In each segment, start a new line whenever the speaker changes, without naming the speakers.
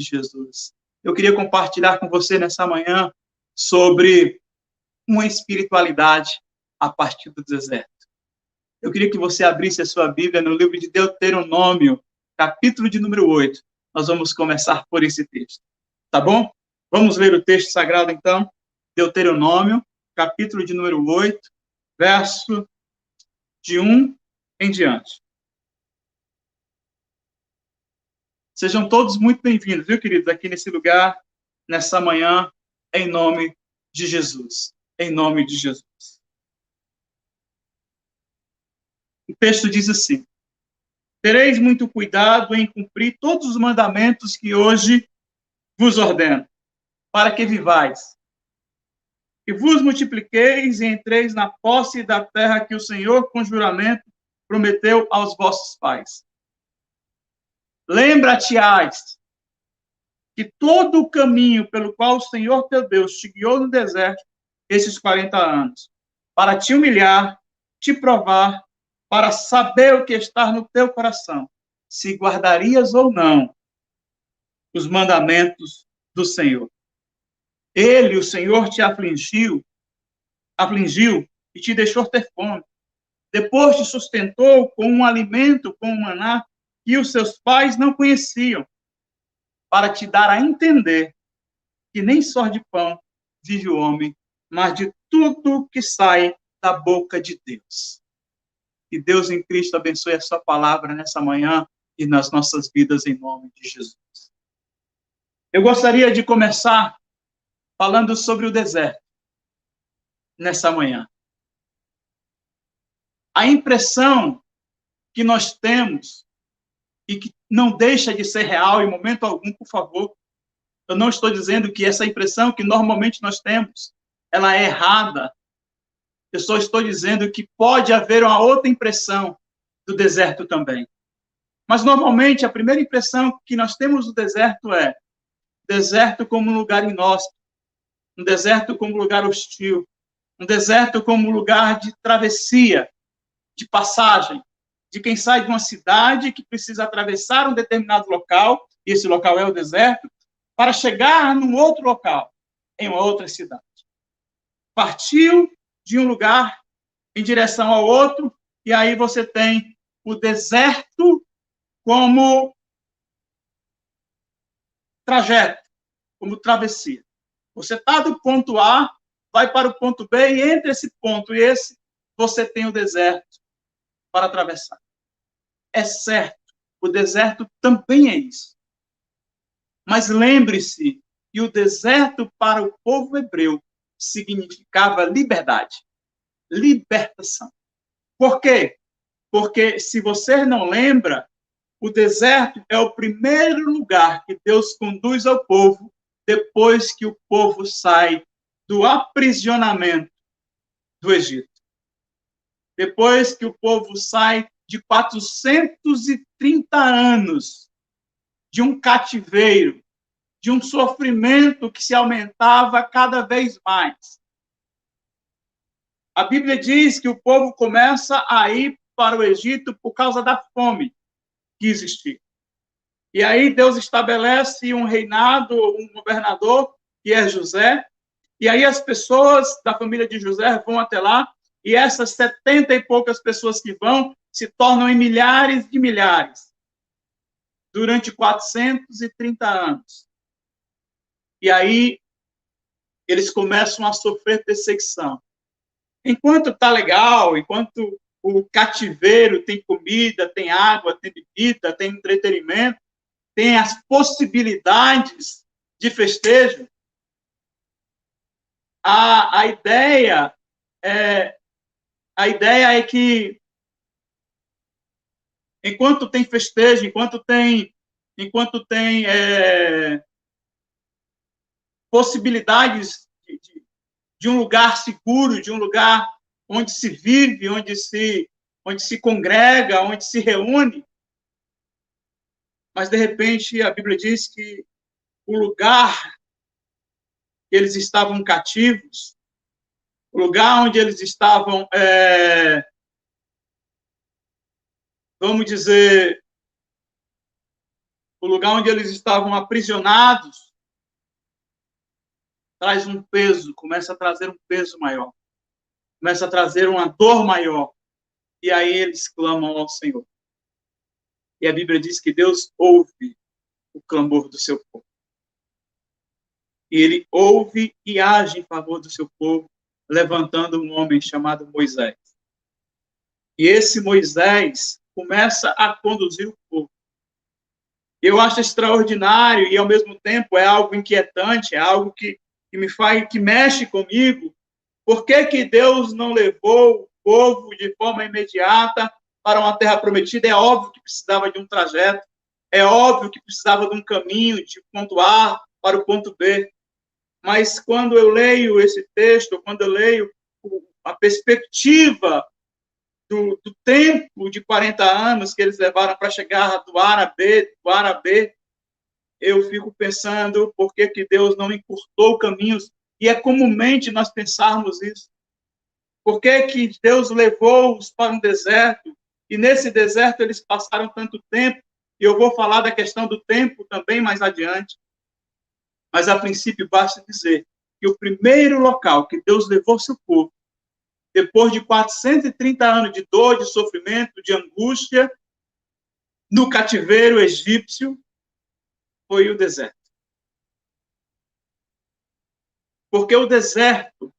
de Jesus. Eu queria compartilhar com você nessa manhã sobre uma espiritualidade a partir do deserto. Eu queria que você abrisse a sua Bíblia no livro de Deuteronômio, capítulo de número 8. Nós vamos começar por esse texto, tá bom? Vamos ler o texto sagrado, então. Deuteronômio, capítulo de número 8, verso de 1 em diante. Sejam todos muito bem-vindos, viu, queridos, aqui nesse lugar, nessa manhã, em nome de Jesus. Em nome de Jesus. O texto diz assim: tereis muito cuidado em cumprir todos os mandamentos que hoje vos ordeno, para que vivais, que vos multipliqueis e entreis na posse da terra que o Senhor, com juramento, prometeu aos vossos pais. Lembra-te-ás que todo o caminho pelo qual o Senhor teu Deus te guiou no deserto esses 40 anos, para te humilhar, te provar, para saber o que está no teu coração, se guardarias ou não os mandamentos do Senhor. Ele, o Senhor, te afligiu e te deixou ter fome. Depois te sustentou com um alimento, com um maná, que os seus pais não conheciam, para te dar a entender que nem só de pão vive o homem, mas de tudo que sai da boca de Deus. Que Deus em Cristo abençoe a sua palavra nessa manhã e nas nossas vidas, em nome de Jesus. Eu gostaria de começar falando sobre o deserto nessa manhã. A impressão que nós temos, e que não deixa de ser real em momento algum, por favor, eu não estou dizendo que essa impressão que normalmente nós temos, ela é errada. Eu só estou dizendo que pode haver uma outra impressão do deserto também. Mas, normalmente, a primeira impressão que nós temos do deserto é deserto como um lugar inóspito, um deserto como um lugar hostil, um deserto como um lugar de travessia, de passagem, de quem sai de uma cidade que precisa atravessar um determinado local, e esse local é o deserto, para chegar num outro local, em uma outra cidade. Partiu de um lugar em direção ao outro, e aí você tem o deserto como trajeto, como travessia. Você está do ponto A, vai para o ponto B, e entre esse ponto e esse, você tem o deserto para atravessar. É certo, o deserto também é isso. Mas lembre-se que o deserto para o povo hebreu significava liberdade, libertação. Por quê? Porque, se você não lembra, o deserto é o primeiro lugar que Deus conduz ao povo depois que o povo sai do aprisionamento do Egito. Depois que o povo sai de 430 anos de um cativeiro, de um sofrimento que se aumentava cada vez mais. A Bíblia diz que o povo começa a ir para o Egito por causa da fome que existia. E aí Deus estabelece um reinado, um governador, que é José, e aí as pessoas da família de José vão até lá, e essas 70 e poucas pessoas que vão se tornam em milhares de milhares, durante 430 anos. E aí eles começam a sofrer perseguição. Enquanto está legal, enquanto o cativeiro tem comida, tem água, tem bebida, tem entretenimento, tem as possibilidades de festejo, a ideia é que enquanto tem festejo, enquanto tem possibilidades de um lugar seguro, de um lugar onde se vive, onde se congrega, onde se reúne, mas, de repente, a Bíblia diz que o lugar que eles estavam cativos, o lugar onde eles estavam, vamos dizer, o lugar onde eles estavam aprisionados, traz um peso, começa a trazer um peso maior, começa a trazer uma dor maior. E aí eles clamam ao Senhor. E a Bíblia diz que Deus ouve o clamor do seu povo. E ele ouve e age em favor do seu povo, levantando um homem chamado Moisés. E esse Moisés começa a conduzir o povo. Eu acho extraordinário e, ao mesmo tempo, é algo inquietante, é algo que que mexe comigo. Por que que Deus não levou o povo de forma imediata para uma terra prometida? É óbvio que precisava de um trajeto, é óbvio que precisava de um caminho de ponto A para o ponto B. Mas quando eu leio esse texto, quando eu leio a perspectiva do tempo de 40 anos que eles levaram para chegar do A a B, eu fico pensando por que que Deus não encurtou caminhos, e é comumente nós pensarmos isso. Por que que Deus levou-os para um deserto, e nesse deserto eles passaram tanto tempo, e eu vou falar da questão do tempo também mais adiante, mas a princípio basta dizer que o primeiro local que Deus levou seu povo, depois de 430 anos de dor, de sofrimento, de angústia, no cativeiro egípcio, foi o deserto. Porque o deserto,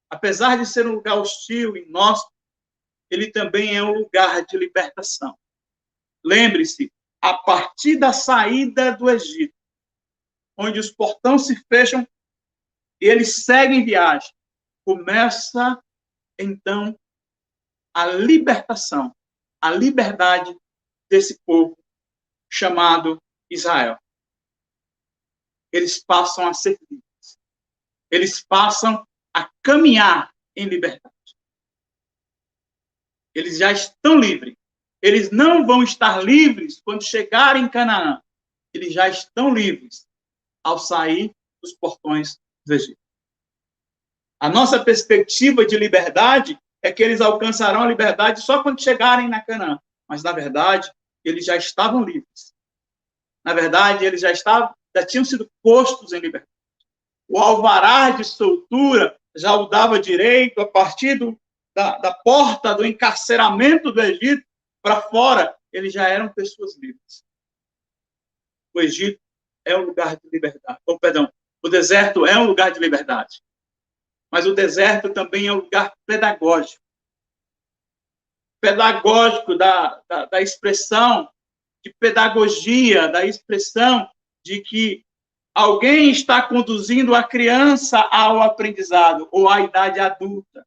apesar de ser um lugar hostil e inóspito, ele também é um lugar de libertação. Lembre-se, a partir da saída do Egito, onde os portões se fecham e eles seguem viagem, começa, então, a libertação, a liberdade desse povo chamado Israel. Eles passam a ser livres. Eles passam a caminhar em liberdade. Eles já estão livres. Eles não vão estar livres quando chegarem em Canaã. Eles já estão livres ao sair dos portões do Egito. A nossa perspectiva de liberdade é que eles alcançarão a liberdade só quando chegarem na Canaã. Mas, na verdade, eles já estavam livres. Na verdade, eles já tinham sido postos em liberdade. O alvará de soltura já o dava direito a partir da porta do encarceramento do Egito para fora. Eles já eram pessoas livres. O Egito é um lugar de liberdade. O deserto é um lugar de liberdade. Mas o deserto também é um lugar pedagógico. Pedagógico da expressão de pedagogia, da expressão de que alguém está conduzindo a criança ao aprendizado ou à idade adulta.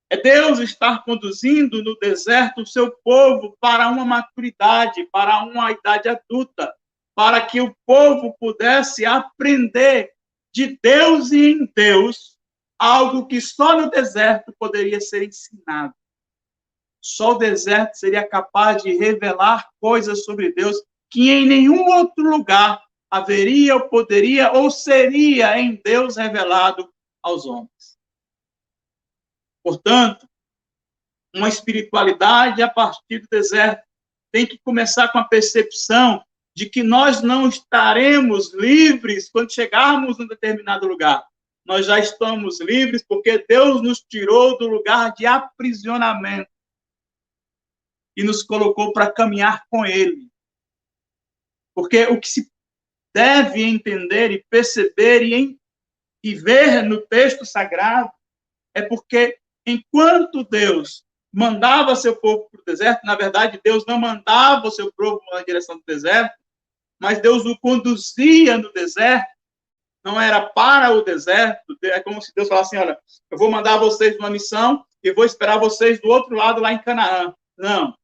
É Deus estar conduzindo no deserto o seu povo para uma maturidade, para uma idade adulta, para que o povo pudesse aprender de Deus e em Deus algo que só no deserto poderia ser ensinado. Só o deserto seria capaz de revelar coisas sobre Deus que em nenhum outro lugar haveria, ou poderia, ou seria em Deus revelado aos homens. Portanto, uma espiritualidade a partir do deserto tem que começar com a percepção de que nós não estaremos livres quando chegarmos em determinado lugar. Nós já estamos livres porque Deus nos tirou do lugar de aprisionamento e nos colocou para caminhar com Ele. Porque o que se deve entender e perceber e ver no texto sagrado é porque enquanto Deus mandava seu povo para o deserto, na verdade, Deus não mandava o seu povo na direção do deserto, mas Deus o conduzia no deserto, não era para o deserto, é como se Deus falasse assim, olha, eu vou mandar vocês numa missão e vou esperar vocês do outro lado lá em Canaã. Não,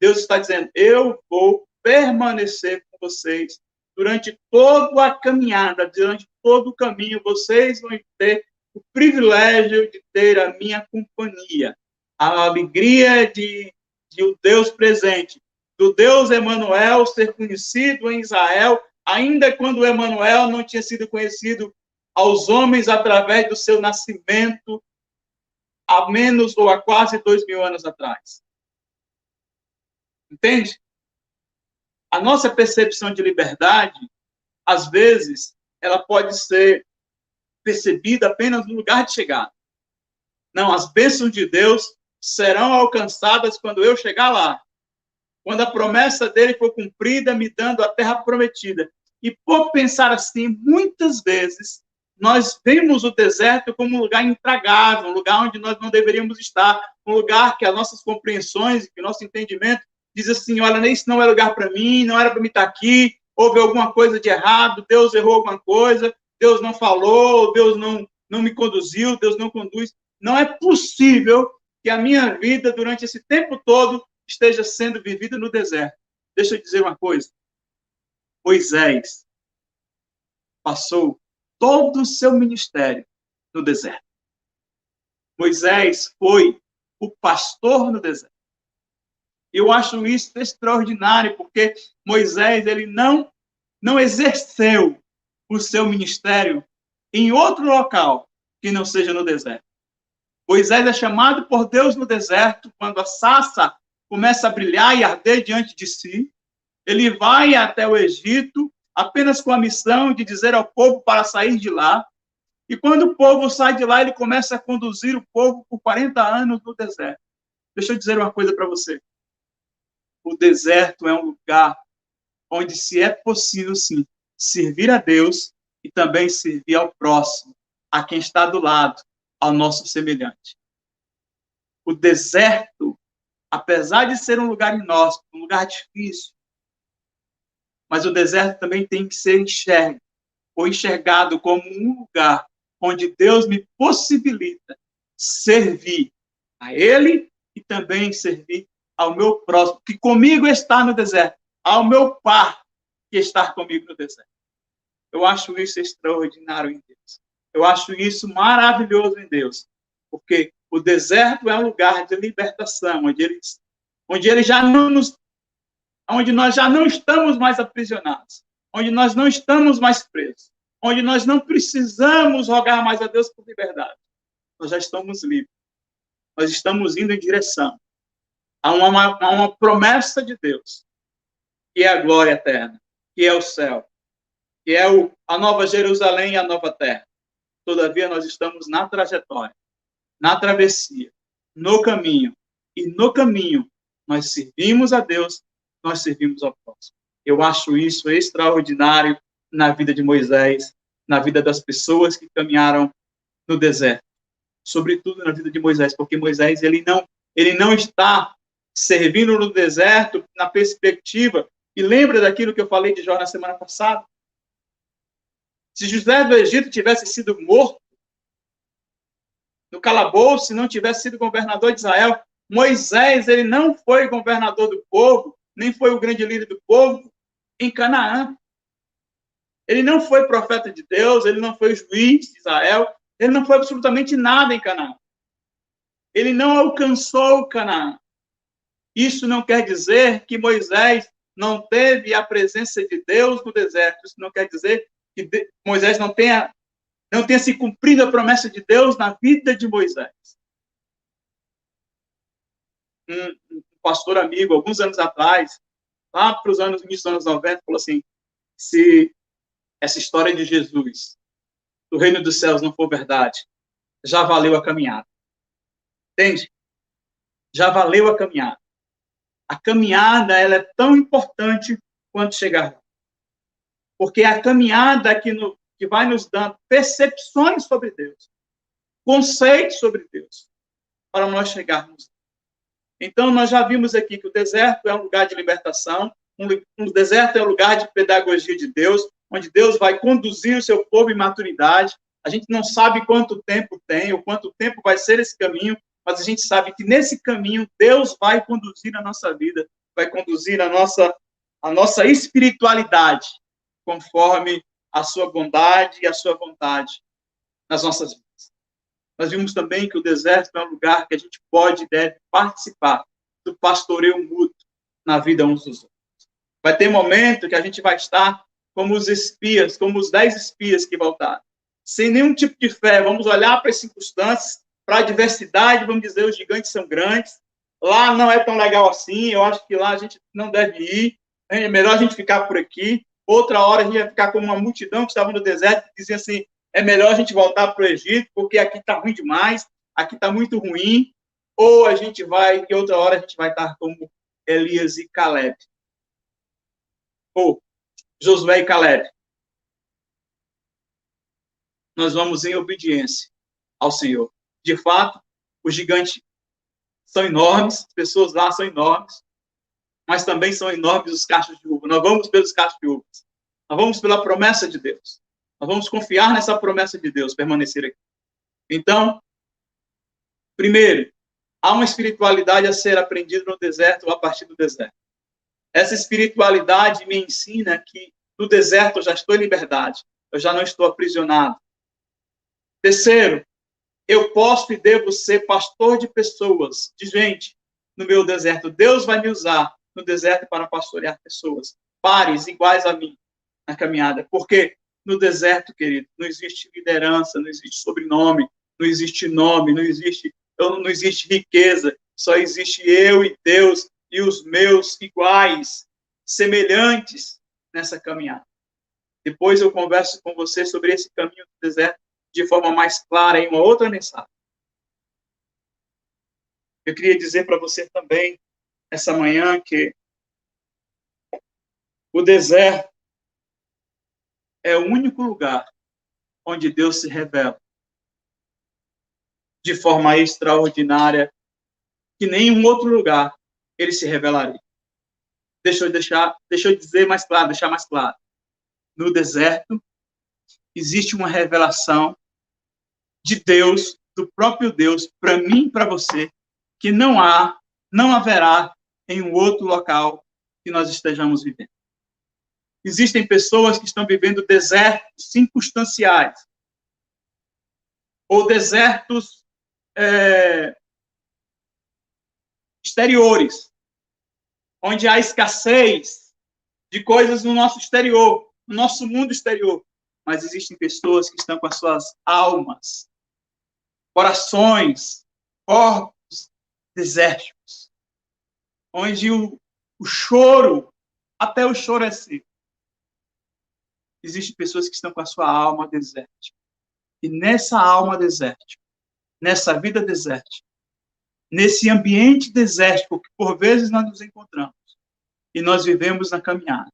Deus está dizendo, eu vou permanecer com vocês durante toda a caminhada, durante todo o caminho, vocês vão ter o privilégio de ter a minha companhia, a alegria de o Deus presente, do Deus Emanuel ser conhecido em Israel, ainda quando o Emanuel não tinha sido conhecido aos homens através do seu nascimento, há menos ou há quase 2000 anos atrás. Entende? A nossa percepção de liberdade, às vezes, ela pode ser percebida apenas no lugar de chegada. Não, as bênçãos de Deus serão alcançadas quando eu chegar lá. Quando a promessa dele for cumprida, me dando a terra prometida. E por pensar assim, muitas vezes, nós vemos o deserto como um lugar intragável, um lugar onde nós não deveríamos estar, um lugar que as nossas compreensões, que o nosso entendimento diz assim, olha, isso não é lugar para mim, não era para mim estar aqui, houve alguma coisa de errado, Deus errou alguma coisa, Deus não falou, Deus não me conduziu, Deus não conduz. Não é possível que a minha vida, durante esse tempo todo, esteja sendo vivida no deserto. Deixa eu dizer uma coisa. Moisés passou todo o seu ministério no deserto. Moisés foi o pastor no deserto. Eu acho isso extraordinário, porque Moisés ele não exerceu o seu ministério em outro local que não seja no deserto. Moisés é chamado por Deus no deserto, quando a sarça começa a brilhar e arder diante de si. Ele vai até o Egito, apenas com a missão de dizer ao povo para sair de lá. E quando o povo sai de lá, ele começa a conduzir o povo por 40 anos no deserto. Deixa eu dizer uma coisa para você. O deserto é um lugar onde se é possível, sim, servir a Deus e também servir ao próximo, a quem está do lado, ao nosso semelhante. O deserto, apesar de ser um lugar inóspito, um lugar difícil, mas o deserto também tem que ser enxergado como um lugar onde Deus me possibilita servir a Ele e também servir ao meu próximo, que comigo está no deserto, ao meu par que está comigo no deserto. Eu acho isso extraordinário em Deus. Eu acho isso maravilhoso em Deus, porque o deserto é um lugar de libertação, onde nós já não estamos mais aprisionados, onde nós não estamos mais presos, onde nós não precisamos rogar mais a Deus por liberdade. Nós já estamos livres. Nós estamos indo em direção a uma promessa de Deus, que é a glória eterna, que é o céu, que é a nova Jerusalém e a nova terra. Todavia, nós estamos na trajetória, na travessia, no caminho. E no caminho, nós servimos a Deus, nós servimos ao próximo. Eu acho isso extraordinário na vida de Moisés, na vida das pessoas que caminharam no deserto. Sobretudo na vida de Moisés, porque Moisés ele não está servindo no deserto na perspectiva, e lembra daquilo que eu falei de Jó na semana passada? Se José do Egito tivesse sido morto no calabouço, se não tivesse sido governador de Israel, Moisés ele não foi governador do povo, nem foi o grande líder do povo em Canaã. Ele não foi profeta de Deus, ele não foi juiz de Israel, ele não foi absolutamente nada em Canaã. Ele não alcançou Canaã. Isso não quer dizer que Moisés não teve a presença de Deus no deserto. Isso não quer dizer que Moisés não tenha se cumprido a promessa de Deus na vida de Moisés. Um pastor amigo, alguns anos atrás, lá para os início dos anos 90, falou assim, se essa história de Jesus, do reino dos céus, não for verdade, já valeu a caminhada. Entende? Já valeu a caminhada. A caminhada ela é tão importante quanto chegar lá. Porque é a caminhada que vai nos dando percepções sobre Deus, conceitos sobre Deus, para nós chegarmos. Então, nós já vimos aqui que o deserto é um lugar de libertação, o deserto é um lugar de pedagogia de Deus, onde Deus vai conduzir o seu povo em maturidade. A gente não sabe quanto tempo tem, ou quanto tempo vai ser esse caminho, mas a gente sabe que nesse caminho Deus vai conduzir a nossa vida, vai conduzir a nossa espiritualidade, conforme a sua bondade e a sua vontade nas nossas vidas. Nós vimos também que o deserto é um lugar que a gente pode e deve participar do pastoreio mútuo na vida uns dos outros. Vai ter momento que a gente vai estar como os espias, como os 10 espias que voltaram, sem nenhum tipo de fé. Vamos olhar para as circunstâncias, para a diversidade, vamos dizer, os gigantes são grandes. Lá não é tão legal assim, eu acho que lá a gente não deve ir. É melhor a gente ficar por aqui. Outra hora a gente vai ficar como uma multidão que estava no deserto e dizia assim, é melhor a gente voltar para o Egito, porque aqui está ruim demais, aqui está muito ruim. Ou a gente vai, e outra hora a gente vai estar como Elias e Caleb. Ou Josué e Caleb. Nós vamos em obediência ao Senhor. De fato, os gigantes são enormes, as pessoas lá são enormes, mas também são enormes os cachos de uva. Nós vamos pelos cachos de uvas. Nós vamos pela promessa de Deus. Nós vamos confiar nessa promessa de Deus, permanecer aqui. Então, primeiro, há uma espiritualidade a ser aprendida no deserto ou a partir do deserto. Essa espiritualidade me ensina que no deserto eu já estou em liberdade, eu já não estou aprisionado. Terceiro, eu posso e devo ser pastor de pessoas, de gente, no meu deserto. Deus vai me usar no deserto para pastorear pessoas, pares iguais a mim na caminhada. Porque no deserto, querido, não existe liderança, não existe sobrenome, não existe nome, não existe riqueza, só existe eu e Deus e os meus iguais, semelhantes nessa caminhada. Depois eu converso com você sobre esse caminho do deserto de forma mais clara em uma outra mensagem. Eu queria dizer para você também, essa manhã, que o deserto é o único lugar onde Deus se revela de forma extraordinária, que nenhum outro lugar ele se revelaria. Deixa eu dizer mais claro, deixar mais claro. No deserto, existe uma revelação de Deus, do próprio Deus, para mim e para você, que não haverá em um outro local que nós estejamos vivendo. Existem pessoas que estão vivendo desertos circunstanciais, ou desertos exteriores, onde há escassez de coisas no nosso exterior, no nosso mundo exterior. Mas existem pessoas que estão com as suas almas, corações, corpos desérticos, onde o choro, até o choro é seco. Existem pessoas que estão com a sua alma desértica. E nessa alma desértica, nessa vida desértica, nesse ambiente desértico que por vezes nós nos encontramos e nós vivemos na caminhada,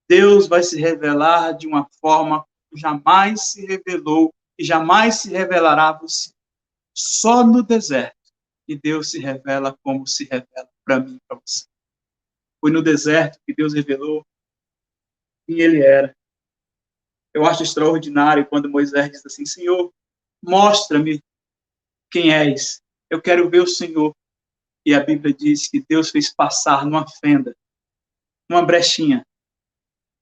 Deus vai se revelar de uma forma que jamais se revelou e jamais se revelará a você. Só no deserto que Deus se revela como se revela para mim e para você. Foi no deserto que Deus revelou quem ele era. Eu acho extraordinário quando Moisés diz assim, Senhor, mostra-me quem és. Eu quero ver o Senhor. E a Bíblia diz que Deus fez passar numa fenda, numa brechinha,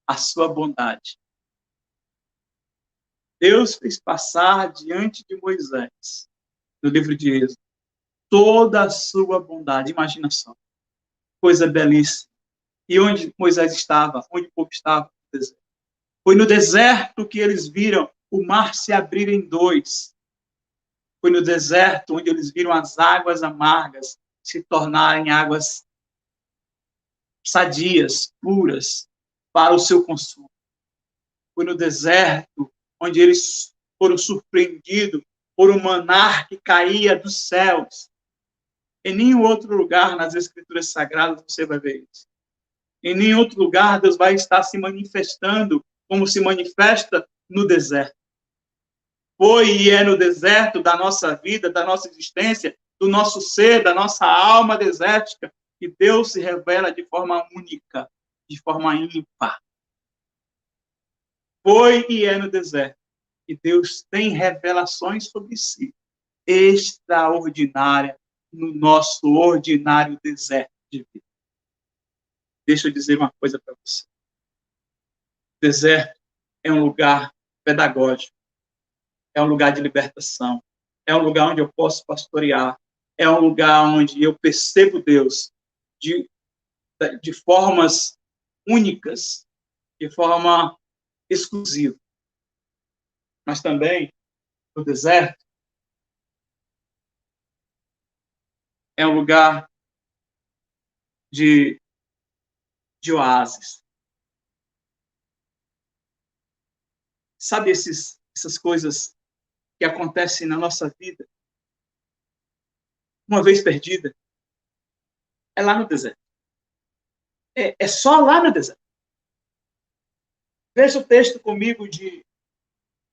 a sua bondade. Deus fez passar diante de Moisés, no livro de Êxodo, toda a sua bondade. Imagina só, coisa belíssima. E onde Moisés estava? Onde o povo estava? No deserto. Foi no deserto que eles viram o mar se abrir em dois. Foi no deserto onde eles viram as águas amargas se tornarem águas sadias, puras, para o seu consumo. Foi no deserto onde eles foram surpreendidos por um maná que caía dos céus. Em nenhum outro lugar nas Escrituras Sagradas você vai ver isso. Em nenhum outro lugar Deus vai estar se manifestando como se manifesta no deserto. Foi e é no deserto da nossa vida, da nossa existência, do nosso ser, da nossa alma desértica, que Deus se revela de forma única, de forma ímpar. Foi e é no deserto que Deus tem revelações sobre si, extraordinária, no nosso ordinário deserto de vida. Deixa eu dizer uma coisa para você. O deserto é um lugar pedagógico, é um lugar de libertação, é um lugar onde eu posso pastorear, é um lugar onde eu percebo Deus de formas únicas, de forma exclusiva. Mas também, no deserto, é um lugar de de oásis. Sabe essas coisas que acontecem na nossa vida, uma vez perdida? É lá no deserto. É só lá no deserto. Veja o texto comigo de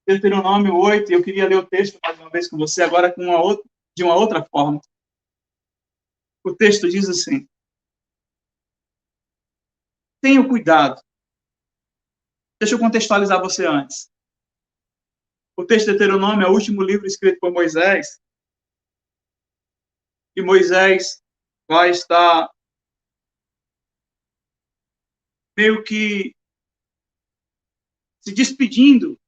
Deuteronômio 8, e eu queria ler o texto mais uma vez com você, agora de uma outra forma. O texto diz assim: tenha cuidado. Deixa eu contextualizar você antes. O texto de Deuteronômio é o último livro escrito por Moisés, e Moisés vai estar meio que se despedindo,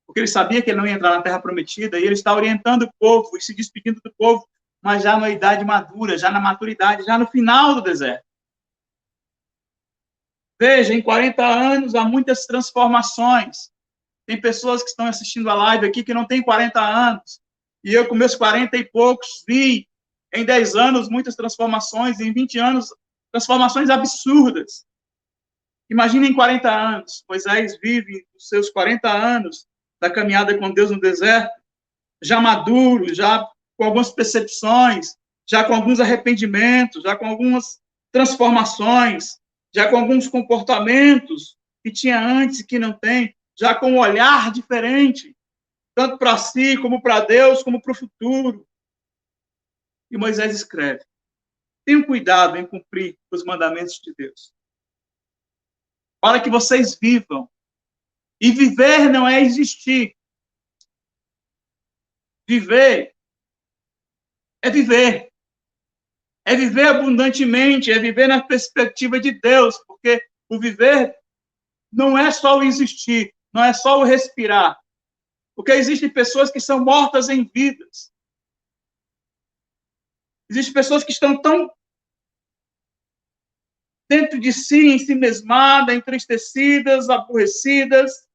porque ele sabia que ele não ia entrar na Terra Prometida, e ele está orientando o povo e se despedindo do povo, mas já na idade madura, já na maturidade, já no final do deserto. Veja, em 40 anos há muitas transformações. Tem pessoas que estão assistindo a live aqui que não têm 40 anos, e eu com meus 40 e poucos vi em 10 anos muitas transformações, em 20 anos transformações absurdas. Imagine em 40 anos, Moisés vive os seus 40 anos da caminhada com Deus no deserto, já maduro, já com algumas percepções, já com alguns arrependimentos, já com algumas transformações, já com alguns comportamentos que tinha antes e que não tem, já com um olhar diferente, tanto para si, como para Deus, como para o futuro. E Moisés escreve: tenham cuidado em cumprir os mandamentos de Deus, para que vocês vivam. E viver não é existir. Viver é viver. É viver abundantemente, é viver na perspectiva de Deus, porque o viver não é só o existir, não é só o respirar. Porque existem pessoas que são mortas em vidas. Existem pessoas que estão tão dentro de si, em si mesmadas, entristecidas, aborrecidas,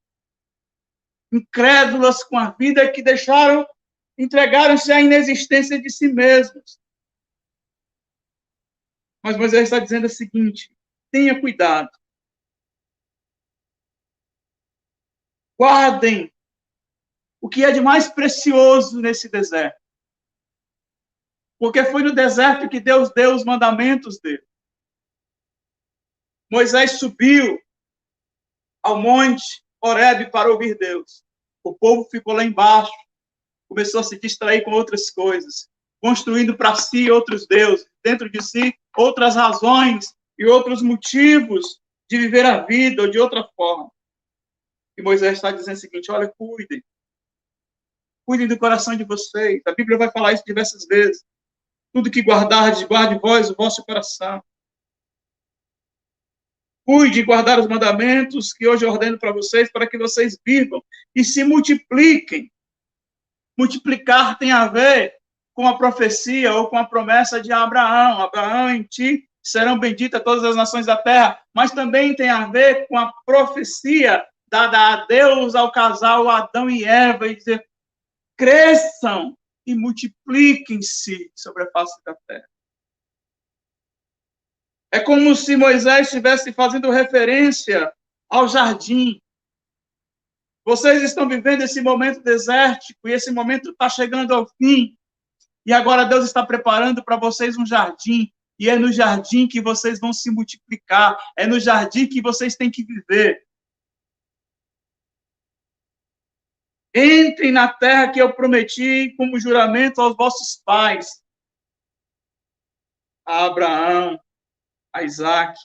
incrédulas com a vida, que entregaram-se à inexistência de si mesmos. Mas Moisés está dizendo o seguinte: tenha cuidado. Guardem o que é de mais precioso nesse deserto. Porque foi no deserto que Deus deu os mandamentos dele. Moisés subiu ao monte Horebe para ouvir Deus. O povo ficou lá embaixo, começou a se distrair com outras coisas, construindo para si outros deuses, dentro de si outras razões e outros motivos de viver a vida ou de outra forma. E Moisés está dizendo o seguinte: olha, cuidem do coração de vocês. A Bíblia vai falar isso diversas vezes. Tudo que guardardes, guarde vós o vosso coração. Cuide de guardar os mandamentos que hoje eu ordeno para vocês, para que vocês vivam e se multipliquem. Multiplicar tem a ver com a profecia ou com a promessa de Abraão. Abraão, em ti serão benditas todas as nações da terra, mas também tem a ver com a profecia dada a Deus ao casal Adão e Eva, e dizer: cresçam e multipliquem-se sobre a face da terra. É como se Moisés estivesse fazendo referência ao jardim. Vocês estão vivendo esse momento desértico e esse momento está chegando ao fim. E agora Deus está preparando para vocês um jardim. E é no jardim que vocês vão se multiplicar. É no jardim que vocês têm que viver. Entrem na terra que eu prometi como juramento aos vossos pais, a Abraão, a Isaac,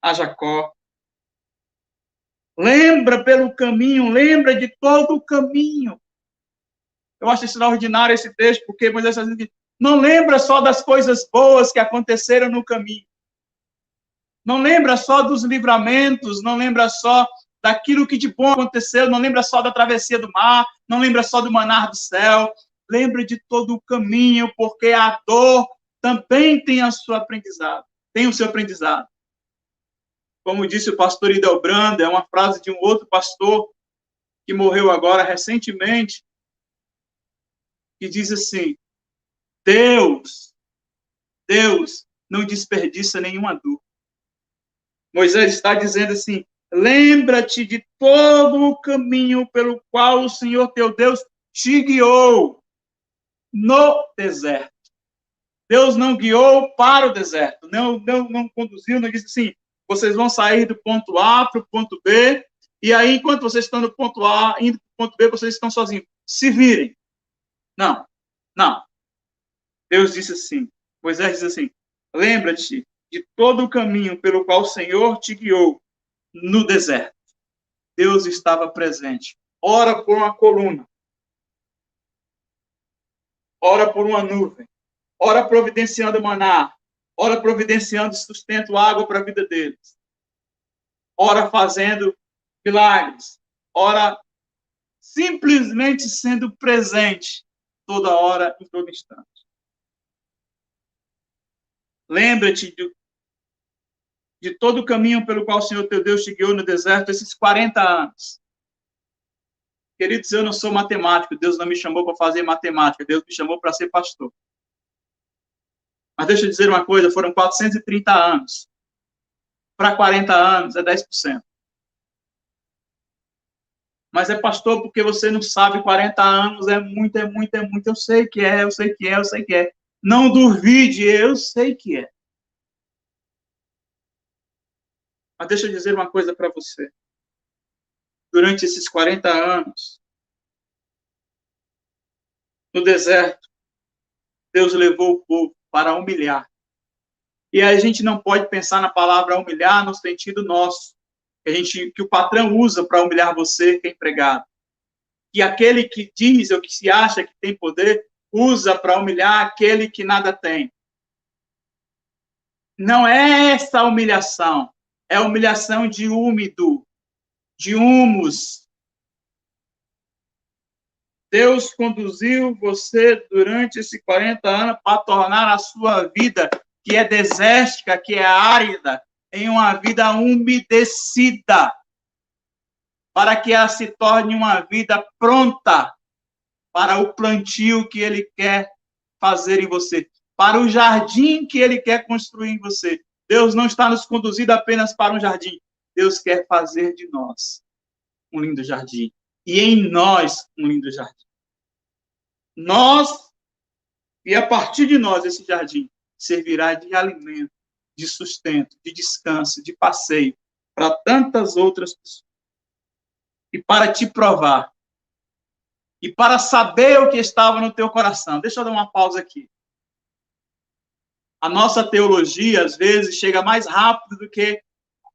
a Jacó. Lembra pelo caminho, lembra de todo o caminho. Eu acho extraordinário esse texto, porque Moisés está dizendo: não lembra só das coisas boas que aconteceram no caminho. Não lembra só dos livramentos, não lembra só daquilo que de bom aconteceu, não lembra só da travessia do mar, não lembra só do manar do céu. Lembra de todo o caminho, porque a dor também tem a sua aprendizado, tem o seu aprendizado. Como disse o pastor Idelbrando, é uma frase de um outro pastor que morreu agora recentemente, que diz assim: Deus não desperdiça nenhuma dor. Moisés está dizendo assim: lembra-te de todo o caminho pelo qual o Senhor teu Deus te guiou no deserto. Deus não guiou para o deserto, não conduziu, não disse assim: vocês vão sair do ponto A para o ponto B, e aí, enquanto vocês estão no ponto A, indo para o ponto B, vocês estão sozinhos. Se virem. Não, não. Deus disse assim, Moisés disse assim: lembra-te de todo o caminho pelo qual o Senhor te guiou no deserto. Deus estava presente. Ora por uma coluna, ora por uma nuvem, ora providenciando maná, ora providenciando sustento, água para a vida deles, ora fazendo milagres, ora simplesmente sendo presente toda hora, em todo instante. Lembra-te de todo o caminho pelo qual o Senhor teu Deus te guiou no deserto esses 40 anos. Queridos, eu não sou matemático, Deus não me chamou para fazer matemática, Deus me chamou para ser pastor. Mas deixa eu dizer uma coisa, foram 430 anos. Para 40 anos é 10%. Mas é pastor porque você não sabe, 40 anos é muito, é muito, é muito. Eu sei que é, eu sei que é, eu sei que é. Não duvide, eu sei que é. Mas deixa eu dizer uma coisa para você. Durante esses 40 anos, no deserto, Deus levou o povo para humilhar. E a gente não pode pensar na palavra humilhar no sentido nosso, que o patrão usa para humilhar você, que é empregado. Que aquele que diz ou que se acha que tem poder, usa para humilhar aquele que nada tem. Não é essa humilhação, é humilhação de úmido, de humus. Deus conduziu você durante esses 40 anos para tornar a sua vida, que é desértica, que é árida, em uma vida umedecida, para que ela se torne uma vida pronta para o plantio que Ele quer fazer em você, para o jardim que Ele quer construir em você. Deus não está nos conduzindo apenas para um jardim. Deus quer fazer de nós um lindo jardim. E em nós, um lindo jardim. Nós, e a partir de nós, esse jardim servirá de alimento, de sustento, de descanso, de passeio para tantas outras pessoas. E para te provar. E para saber o que estava no teu coração. Deixa eu dar uma pausa aqui. A nossa teologia, às vezes, chega mais rápido do que...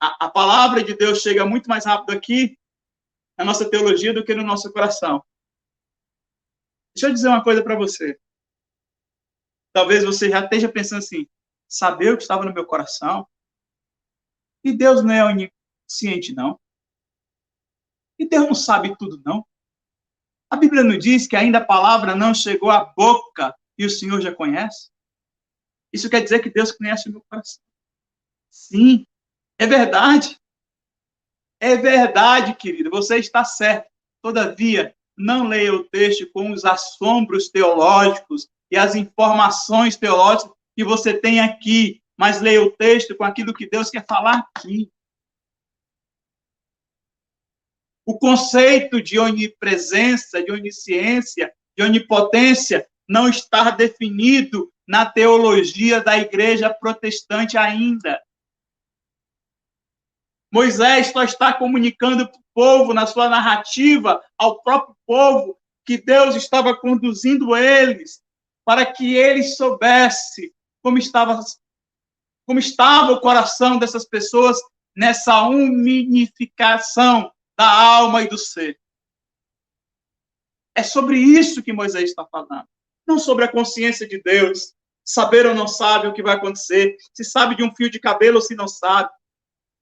A palavra de Deus chega muito mais rápido aqui, na nossa teologia, do que no nosso coração. Deixa eu dizer uma coisa para você. Talvez você já esteja pensando assim, saber o que estava no meu coração? E Deus não é onisciente, não? E Deus não sabe tudo, não? A Bíblia não diz que ainda a palavra não chegou à boca e o Senhor já conhece? Isso quer dizer que Deus conhece o meu coração. Sim, é verdade. É verdade, querido, você está certo. Todavia, não leia o texto com os assombros teológicos e as informações teológicas que você tem aqui, mas leia o texto com aquilo que Deus quer falar aqui. O conceito de onipresença, de onisciência, de onipotência não está definido na teologia da igreja protestante ainda. Moisés só está comunicando para o povo, na sua narrativa, ao próprio povo, que Deus estava conduzindo eles para que eles soubessem como estava o coração dessas pessoas nessa unificação da alma e do ser. É sobre isso que Moisés está falando. Não sobre a consciência de Deus, saber ou não sabe o que vai acontecer, se sabe de um fio de cabelo ou se não sabe.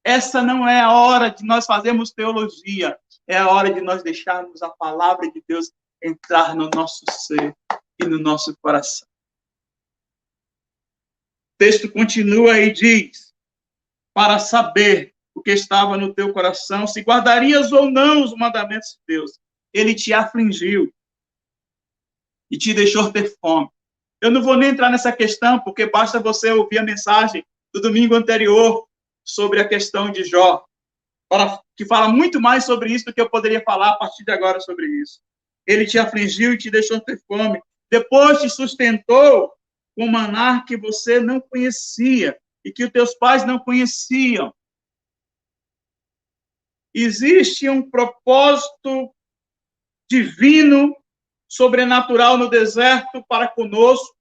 Essa não é a hora de nós fazermos teologia. É a hora de nós deixarmos a palavra de Deus entrar no nosso ser e no nosso coração. O texto continua e diz, para saber o que estava no teu coração, se guardarias ou não os mandamentos de Deus. Ele te afligiu e te deixou ter fome. Eu não vou nem entrar nessa questão, porque basta você ouvir a mensagem do domingo anterior, sobre a questão de Jó, que fala muito mais sobre isso do que eu poderia falar a partir de agora sobre isso. Ele te afligiu e te deixou ter fome. Depois te sustentou com maná que você não conhecia e que os teus pais não conheciam. Existe um propósito divino, sobrenatural no deserto para conosco,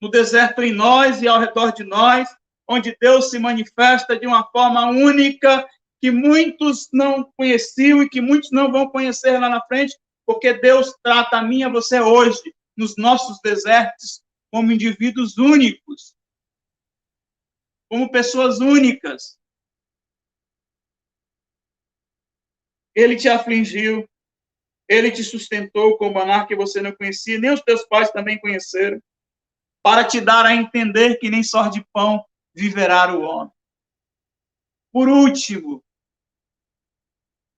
no deserto em nós e ao redor de nós, onde Deus se manifesta de uma forma única, que muitos não conheciam e que muitos não vão conhecer lá na frente, porque Deus trata a mim e a você hoje, nos nossos desertos, como indivíduos únicos, como pessoas únicas. Ele te afligiu, ele te sustentou com o maná que você não conhecia, nem os teus pais também conheceram, para te dar a entender que nem só de pão viverá o homem. Por último,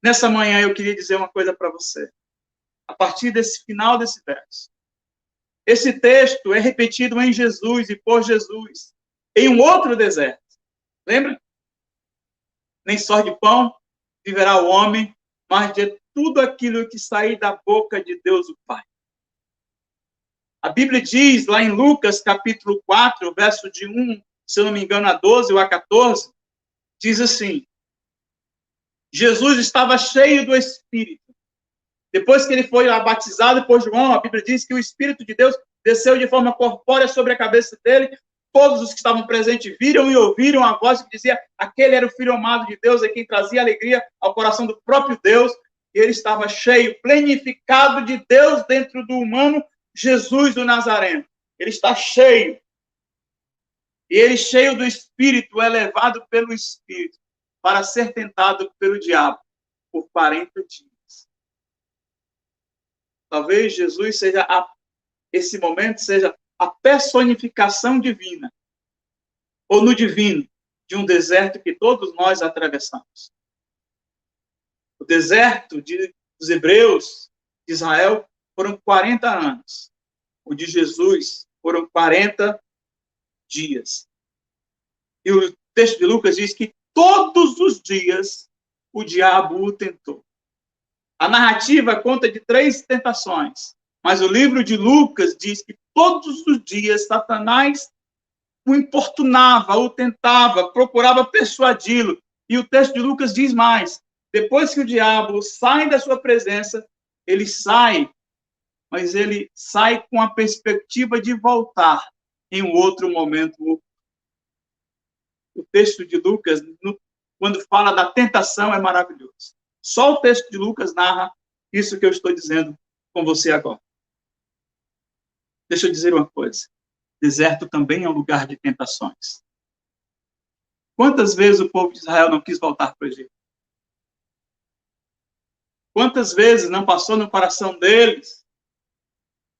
nessa manhã eu queria dizer uma coisa para você. A partir desse final desse verso. Esse texto é repetido em Jesus e por Jesus, em um outro deserto. Lembra? Nem só de pão viverá o homem, mas de tudo aquilo que sair da boca de Deus o Pai. A Bíblia diz, lá em Lucas, capítulo 4, verso de 1, se eu não me engano, a 12 ou a 14, diz assim: Jesus estava cheio do Espírito. Depois que ele foi batizado por João, a Bíblia diz que o Espírito de Deus desceu de forma corpórea sobre a cabeça dele. Todos os que estavam presentes viram e ouviram a voz que dizia: aquele era o Filho amado de Deus, é quem trazia alegria ao coração do próprio Deus. E ele estava cheio, plenificado de Deus dentro do humano, Jesus do Nazareno. Ele está cheio. E ele, cheio do Espírito, é levado pelo Espírito para ser tentado pelo diabo por 40 dias. Talvez Jesus seja, esse momento seja a personificação divina, ou no divino, de um deserto que todos nós atravessamos. O deserto dos hebreus, de Israel, foram 40 anos. O de Jesus foram 40 dias. E o texto de Lucas diz que todos os dias o diabo o tentou. A narrativa conta de 3 tentações, mas o livro de Lucas diz que todos os dias Satanás o importunava, o tentava, procurava persuadi-lo. E o texto de Lucas diz mais: depois que o diabo sai da sua presença, ele sai, mas ele sai com a perspectiva de voltar em um outro momento. O texto de Lucas, quando fala da tentação, é maravilhoso. Só o texto de Lucas narra isso que eu estou dizendo com você agora. Deixa eu dizer uma coisa. Deserto também é um lugar de tentações. Quantas vezes o povo de Israel não quis voltar para o Egito? Quantas vezes não passou no coração deles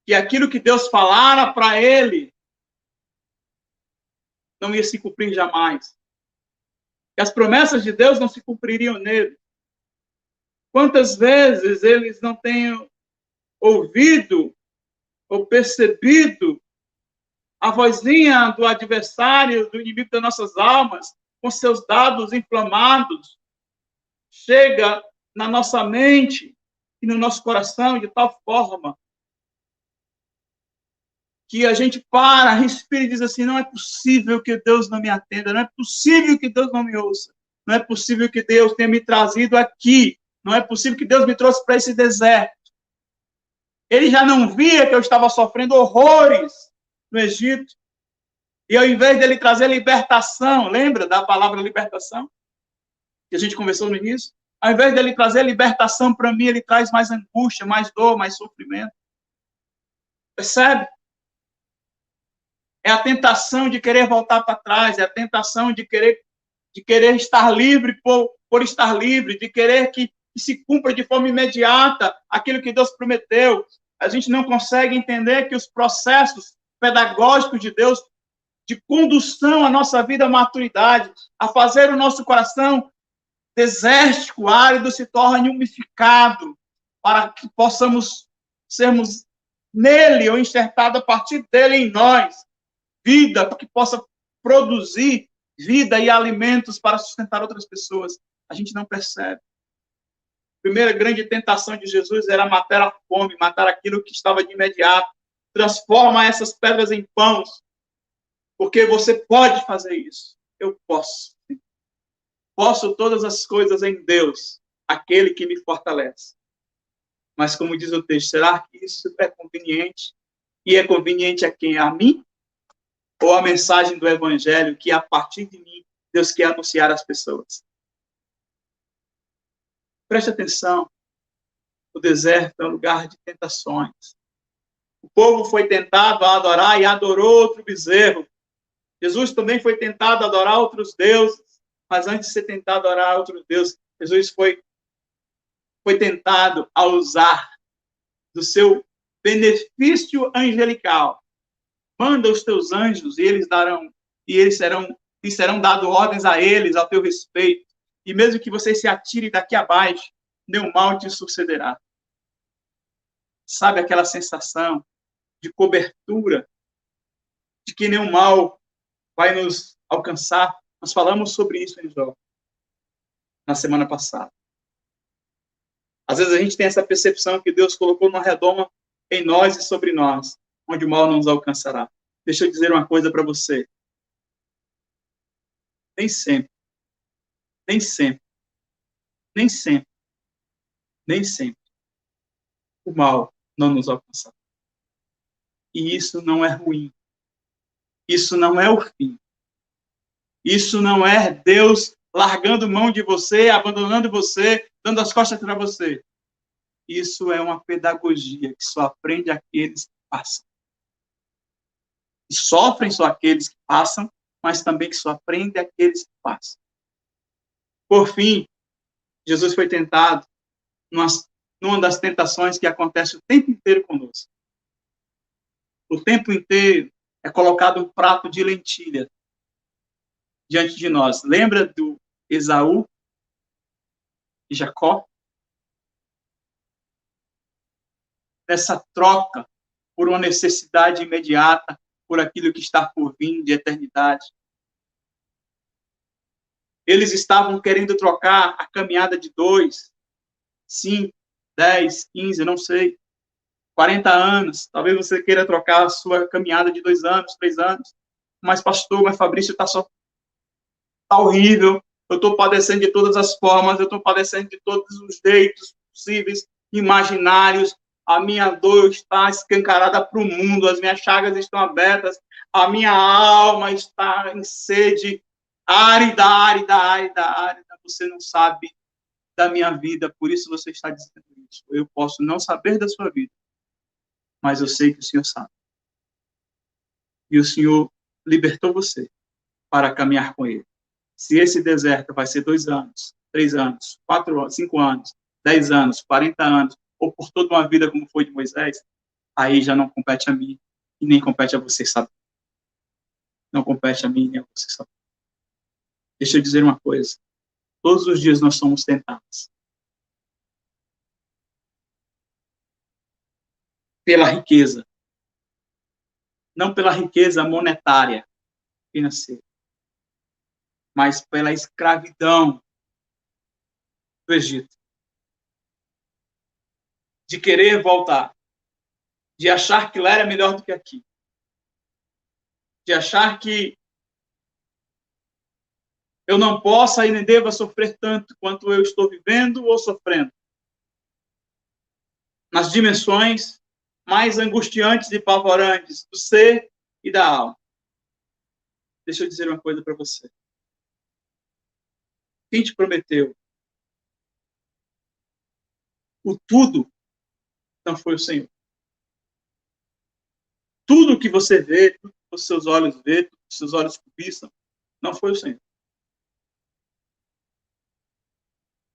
que aquilo que Deus falara para ele não ia se cumprir jamais? Que as promessas de Deus não se cumpririam nele? Quantas vezes eles não têm ouvido ou percebido a vozinha do adversário, do inimigo das nossas almas, com seus dados inflamados, chega na nossa mente e no nosso coração de tal forma que a gente para, respira e diz assim: não é possível que Deus não me atenda, não é possível que Deus não me ouça, não é possível que Deus tenha me trazido aqui, não é possível que Deus me trouxe para esse deserto. Ele já não via que eu estava sofrendo horrores no Egito. E ao invés dele trazer libertação, lembra da palavra libertação? Que a gente conversou no início? Ao invés dele trazer libertação para mim, ele traz mais angústia, mais dor, mais sofrimento. Percebe? É a tentação de querer voltar para trás, é a tentação de querer estar livre por estar livre, de querer que se cumpra de forma imediata aquilo que Deus prometeu. A gente não consegue entender que os processos pedagógicos de Deus, de condução à nossa vida à maturidade, a fazer o nosso coração desértico, árido, se torne umificado, para que possamos sermos nele ou enxertado a partir dele em nós, vida que possa produzir vida e alimentos para sustentar outras pessoas. A gente não percebe. A primeira grande tentação de Jesus era matar a fome, matar aquilo que estava de imediato. Transforma essas pedras em pães, porque você pode fazer isso. Eu posso. Posso todas as coisas em Deus, aquele que me fortalece. Mas, como diz o texto, será que isso é conveniente? E é conveniente a quem? A mim? Ou a mensagem do Evangelho que, a partir de mim, Deus quer anunciar às pessoas? Preste atenção. O deserto é um lugar de tentações. O povo foi tentado a adorar e adorou outro bezerro. Jesus também foi tentado a adorar outros deuses. Mas antes de ser tentado a adorar outros deuses, Jesus foi tentado a usar do seu benefício angelical. Manda os teus anjos e eles serão dado ordens a eles ao teu respeito. E mesmo que você se atire daqui abaixo, nenhum mal te sucederá. Sabe aquela sensação de cobertura, de que nenhum mal vai nos alcançar? Nós falamos sobre isso em Jó, na semana passada. Às vezes a gente tem essa percepção que Deus colocou uma redoma em nós e sobre nós, onde o mal não nos alcançará. Deixa eu dizer uma coisa para você. Nem sempre, nem sempre, nem sempre, nem sempre, o mal não nos alcançará. E isso não é ruim. Isso não é o fim. Isso não é Deus largando mão de você, abandonando você, dando as costas para você. Isso é uma pedagogia que só aprende aqueles que passam. E sofrem só aqueles que passam, mas também que só aprende aqueles que passam. Por fim, Jesus foi tentado numa das tentações que acontece o tempo inteiro conosco. O tempo inteiro é colocado um prato de lentilha diante de nós. Lembra do Esaú e Jacó? Nessa troca por uma necessidade imediata, por aquilo que está por vir de eternidade. Eles estavam querendo trocar a caminhada de 2, 5, 10, 15, não sei, 40 anos. Talvez você queira trocar a sua caminhada de 2 anos, 3 anos. Mas, pastor, mas Fabrício está horrível. Eu estou padecendo de todas as formas, eu estou padecendo de todos os jeitos possíveis, imaginários. A minha dor está escancarada para o mundo, as minhas chagas estão abertas, a minha alma está em sede árida. Você não sabe da minha vida, por isso você está dizendo isso. Eu posso não saber da sua vida, mas eu sei que o Senhor sabe. E o Senhor libertou você para caminhar com Ele. Se esse deserto vai ser 2 anos, 3 anos, 4 anos, 5 anos, 10 anos, 40 anos, ou por toda uma vida como foi de Moisés, aí já não compete a mim e nem compete a você saber. Não compete a mim nem a você saber. Deixa eu dizer uma coisa. Todos os dias nós somos tentados. Pela riqueza. Não pela riqueza monetária, financeira, mas pela escravidão do Egito. De querer voltar. De achar que lá era melhor do que aqui. De achar que eu não possa e nem deva sofrer tanto quanto eu estou vivendo ou sofrendo. Nas dimensões mais angustiantes e pavorantes do ser e da alma. Deixa eu dizer uma coisa para você. Quem te prometeu o tudo não foi o Senhor. Tudo que você vê, tudo que os seus olhos vê, tudo que os seus olhos cobiçam, não foi o Senhor.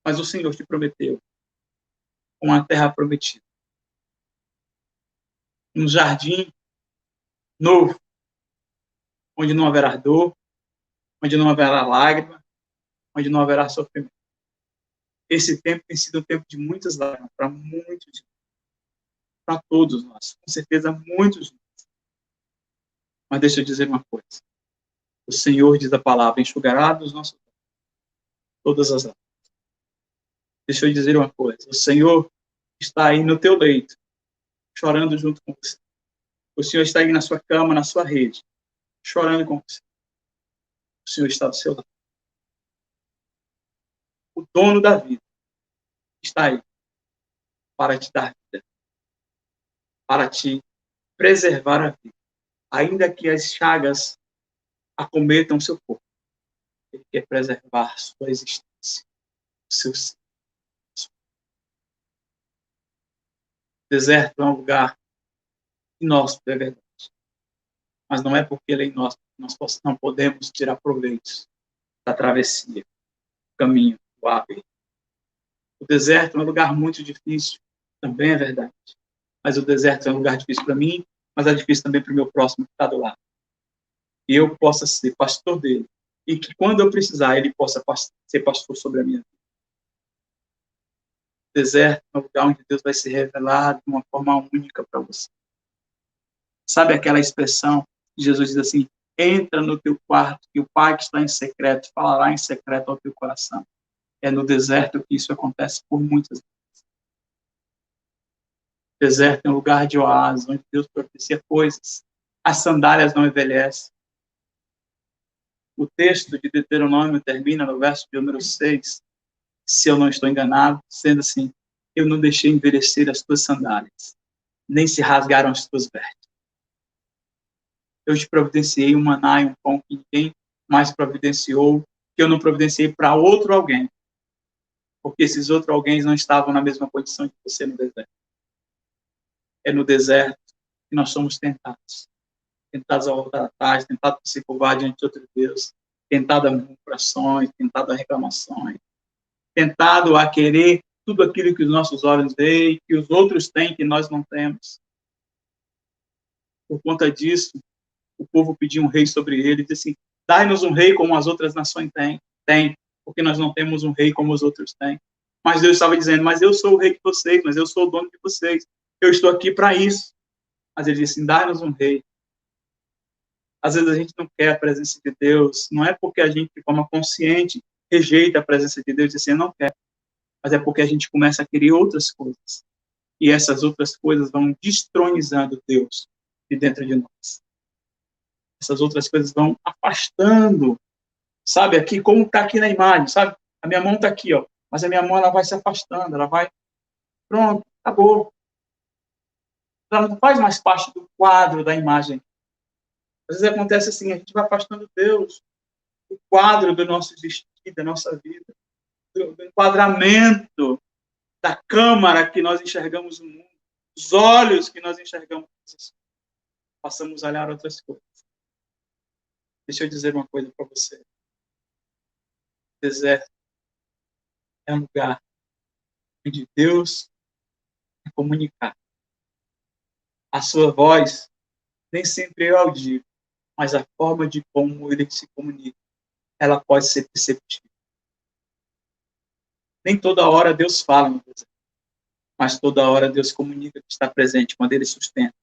Mas o Senhor te prometeu uma terra prometida. Um jardim novo, onde não haverá dor, onde não haverá lágrima, onde não haverá sofrimento. Esse tempo tem sido um tempo de muitas lágrimas para muitos, para todos nós, com certeza muitos. Mas deixa eu dizer uma coisa. O Senhor, diz a palavra, enxugará dos nossos olhos todas as lágrimas. Deixa eu dizer uma coisa. O Senhor está aí no teu leito, chorando junto com você. O Senhor está aí na sua cama, na sua rede, chorando com você. O Senhor está do seu lado. O dono da vida está aí para te dar vida, para te preservar a vida. Ainda que as chagas acometam o seu corpo, Ele quer preservar sua existência, o seu ser. O deserto é um lugar inóspito, é verdade. Mas não é porque ele é inóspito que nós não podemos tirar proveito da travessia, do caminho, do hábito. O deserto é um lugar muito difícil, também é verdade. Mas o deserto é um lugar difícil para mim, mas é difícil também para o meu próximo que está do lado. E eu possa ser pastor dele. E que quando eu precisar, ele possa ser pastor sobre a minha vida. O deserto é um lugar onde Deus vai se revelar de uma forma única para você. Sabe aquela expressão que Jesus diz assim, entra no teu quarto, que o Pai que está em secreto falará em secreto ao teu coração. É no deserto que isso acontece por muitas vezes. O deserto é um lugar de oásis, onde Deus propicia coisas. As sandálias não envelhecem. O texto de Deuteronômio termina no verso de número 6, se eu não estou enganado, sendo assim, eu não deixei envelhecer as tuas sandálias, nem se rasgaram as tuas vestes. Eu te providenciei um maná e um pão que ninguém mais providenciou, que eu não providenciei para outro alguém, porque esses outros alguém não estavam na mesma condição que você no deserto. É no deserto que nós somos tentados a voltar atrás, tentados a se curvar diante de outro Deus, tentado a murmurações, tentado a reclamações, tentado a querer tudo aquilo que os nossos olhos veem, que os outros têm, que nós não temos. Por conta disso, o povo pediu um rei sobre ele, disse assim, dai-nos um rei como as outras nações têm, porque nós não temos um rei como os outros têm. Mas Deus estava dizendo, mas eu sou o rei de vocês, mas eu sou o dono de vocês, eu estou aqui para isso. Mas ele disse assim, dai-nos um rei. Às vezes a gente não quer a presença de Deus, não é porque a gente, de forma consciente, rejeita a presença de Deus e diz assim, eu não quero, mas é porque a gente começa a querer outras coisas. E essas outras coisas vão destronizando Deus de dentro de nós. Essas outras coisas vão afastando, sabe, aqui, como está aqui na imagem, sabe? A minha mão está aqui, ó, mas a minha mão ela vai se afastando, ela vai, pronto, acabou. Ela não faz mais parte do quadro da imagem. Às vezes acontece assim, a gente vai afastando Deus, o quadro do nosso existir, da nossa vida, do enquadramento da câmara que nós enxergamos o mundo, os olhos que nós enxergamos, passamos a olhar outras coisas. Deixa eu dizer uma coisa para você. O deserto é um lugar onde Deus quer comunicar. A sua voz nem sempre é audível, mas a forma de como ele se comunica, ela pode ser perceptível. Nem toda hora Deus fala no deserto, mas toda hora Deus comunica que está presente, quando ele sustenta,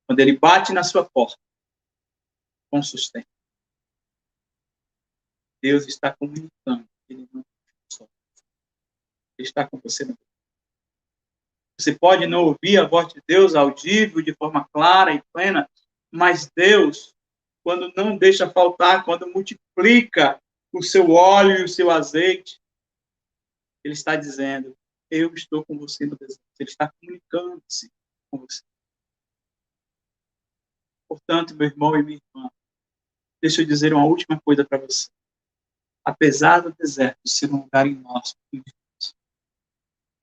quando ele bate na sua porta, com sustento. Deus está comunicando, ele não só. Ele está com você no deserto. Você pode não ouvir a voz de Deus audível, de forma clara e plena, mas Deus, quando não deixa faltar, quando multiplica o seu óleo e o seu azeite, Ele está dizendo, eu estou com você no deserto. Ele está comunicando-se com você. Portanto, meu irmão e minha irmã, deixa eu dizer uma última coisa para você. Apesar do deserto ser um lugar inóspito,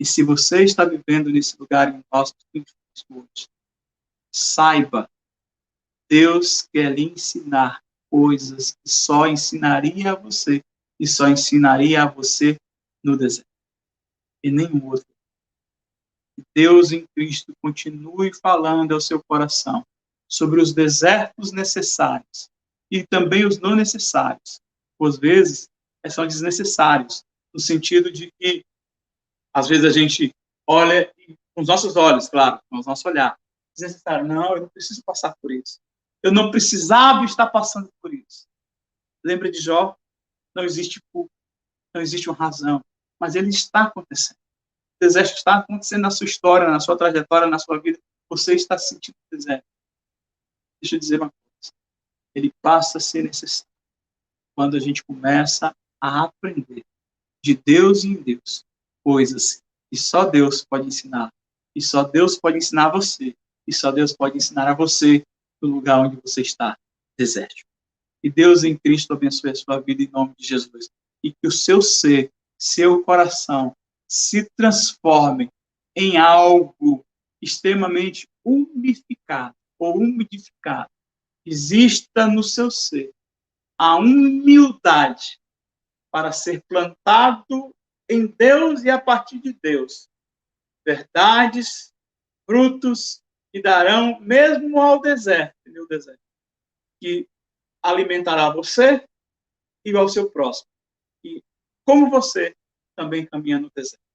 e se você está vivendo nesse lugar inóspito hoje, saiba, Deus quer lhe ensinar coisas que só ensinaria a você e só ensinaria a você no deserto. E nenhum outro. Deus em Cristo continue falando ao seu coração sobre os desertos necessários e também os não necessários. Às vezes, são desnecessários, no sentido de que, às vezes, a gente olha com os nossos olhos, claro, com o nosso olhar. Desnecessário. Não, eu não preciso passar por isso. Eu não precisava estar passando por isso. Lembra de Jó? Não existe culpa, não existe uma razão, mas ele está acontecendo. O deserto está acontecendo na sua história, na sua trajetória, na sua vida. Você está sentindo o deserto. Deixa eu dizer uma coisa. Ele passa a ser necessário quando a gente começa a aprender de Deus em Deus coisas que só Deus pode ensinar. E só Deus pode ensinar a você. E só Deus pode ensinar a você no lugar onde você está, deserto. Que Deus em Cristo abençoe a sua vida em nome de Jesus. E que o seu ser, seu coração, se transforme em algo extremamente umidificado ou umidificado. Exista no seu ser a humildade para ser plantado em Deus e a partir de Deus. Verdades, frutos que darão mesmo ao deserto, que alimentará você e ao seu próximo. E como você também caminha no deserto.